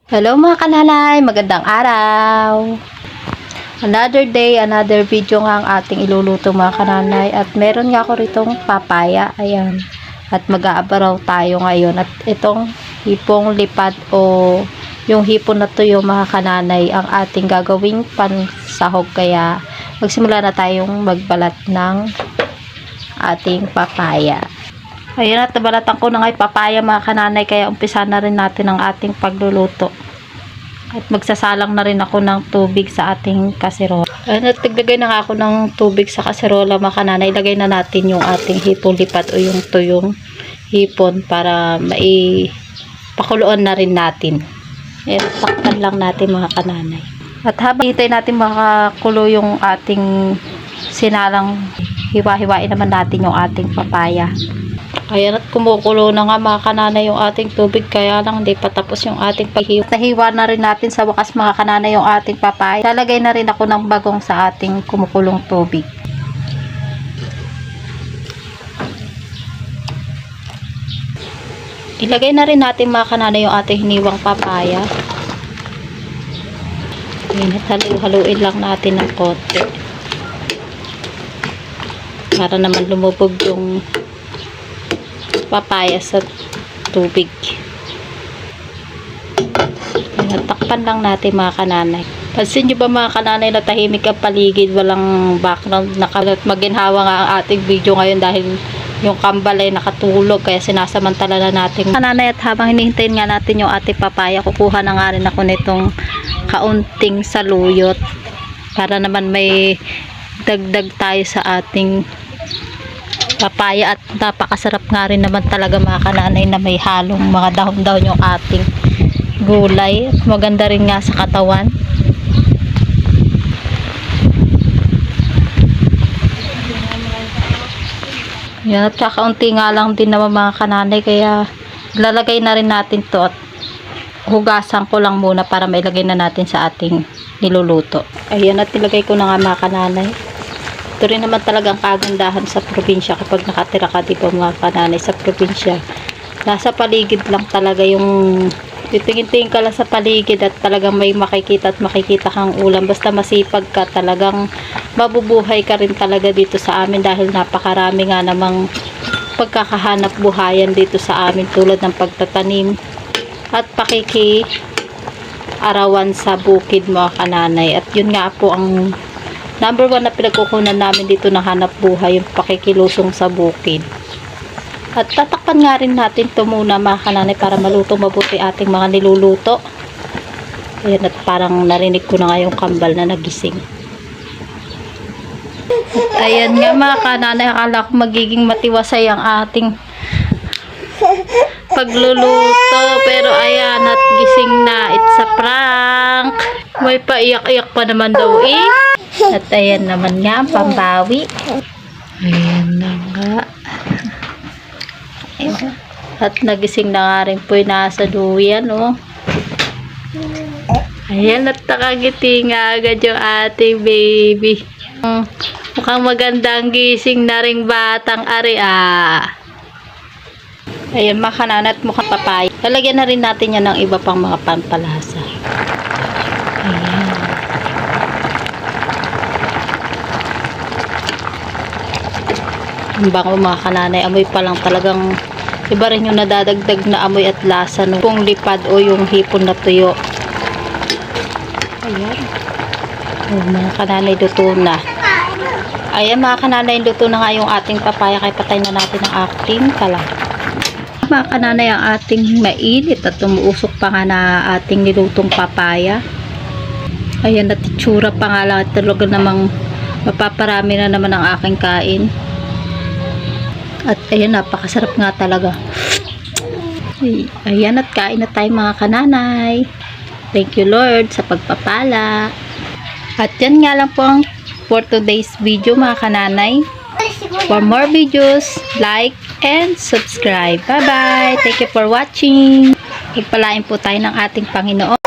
Hello mga kananay, magandang araw. Another day, another video nga ang ating iluluto mga kananay. At meron nga ako ritong papaya, ayan. At mag-aabaraw tayo ngayon. At itong hipong lipad o yung hipon na tuyo mga kananay ang ating gagawing pansahog. Kaya magsimula na tayong magbalat ng ating papaya. Ayan, at nabalatan ko na nga yung papaya mga kananay, kaya umpisa na rin natin ang ating pagluluto. At magsasalang na rin ako ng tubig sa ating kaserola. Ayan, at naglagay na nga ako ng tubig sa kaserola mga kananay. Ilagay na natin yung ating hipon lipat o yung tuyong hipon para maipakuloan na rin natin. Ayan, takpan lang natin mga kananay. At habang hintay natin makakulo yung ating sinalang, hiwa-hiwain naman natin yung ating papaya. Ayan, at kumukulo na nga mga kananay yung ating tubig, kaya lang hindi pa tapos yung ating paghiwa. Nahiwa na rin natin sa wakas mga kananay yung ating papaya. Lalagay na rin ako ng bagong sa ating kumukulong tubig. Ilagay na rin natin mga kananay yung ating hiniwang papaya. Ayan, at haluin lang natin ng konti para naman lumubog yung papaya sa tubig. Takpan lang natin mga kananay. Pansin nyo ba mga kananay na tahimik ang paligid, walang background, maginhawa nga ang ating video ngayon dahil yung kambal ay nakatulog, kaya sinasamantala na natin kananay. At habang hinihintayin nga natin yung ating papaya, kukuha na nga rin ako nitong kaunting saluyot para naman may dagdag tayo sa ating papaya. At napakasarap nga rin naman talaga mga kananay na may halong mga dahon-dahon yung ating gulay. At maganda rin nga sa katawan. Yan, at kakaunti nga lang din naman mga kananay, kaya lalagay na rin natin to at hugasan ko lang muna para mailagay na natin sa ating niluluto. Ayan, at nilagay ko na nga mga kananay. Ito rin naman talagang kagandahan sa probinsya kapag nakatira ka, diba mga kananay, sa probinsya. Nasa paligid lang talaga yung titingin-tingin ka lang sa paligid at talagang may makikita at makikita kang ulam. Basta masipag ka, talagang mabubuhay ka rin talaga dito sa amin dahil napakarami nga namang pagkakahanap buhayan dito sa amin, tulad ng pagtatanim at arawan sa bukid mga kananay. At yun nga po ang number 1 na pinagkukunan namin dito na hanap buhay, yung pakikilusong sa bukid. At tatakpan nga rin natin ito muna mga kananay para maluto mabuti ating mga niluluto. Ayan, at parang narinig ko na nga yung kambal na nagising. At ayan nga mga kananay, akala ko magiging matiwasay ang ating pagluluto, pero ayan, at gising na. It's a prank. May paiyak-iyak pa naman daw eh. At ayan naman nga, pambawi. Ayan na nga. At nagising na nga rin po yung nasa duyan, oh. Ayan, at nakangiti nga agad yung ating baby. Mukhang magandang gising na ring batang ari, ah. Ayan mga kananay, at mukhang papaya. Lalagyan na rin natin yan ng iba pang mga pampalasa. Ayan. Ang bango mga kananay, amoy pa lang talagang iba rin yung nadadagdag na amoy at lasa ng hipong lipad o yung hipon na tuyo. Ayan. Mga kananay, luto na. Ayan mga kananay, luto na nga yung ating papaya, kaya patay na natin ang ating kalan. Mga kananay, ang ating mainit at umuusok pa nga na ating nilutong papaya. Ayan, at itsura pa nga lang, talaga namang mapaparami na naman ang aking kain. At ayan, napakasarap nga talaga. Ayan, at kain na tayo mga kananay. Thank you Lord sa pagpapala. At yan nga lang po ang for today's video mga kananay. For more videos, like and subscribe. Bye bye. Thank you for watching. Pagpalain po tayo ng ating Panginoon.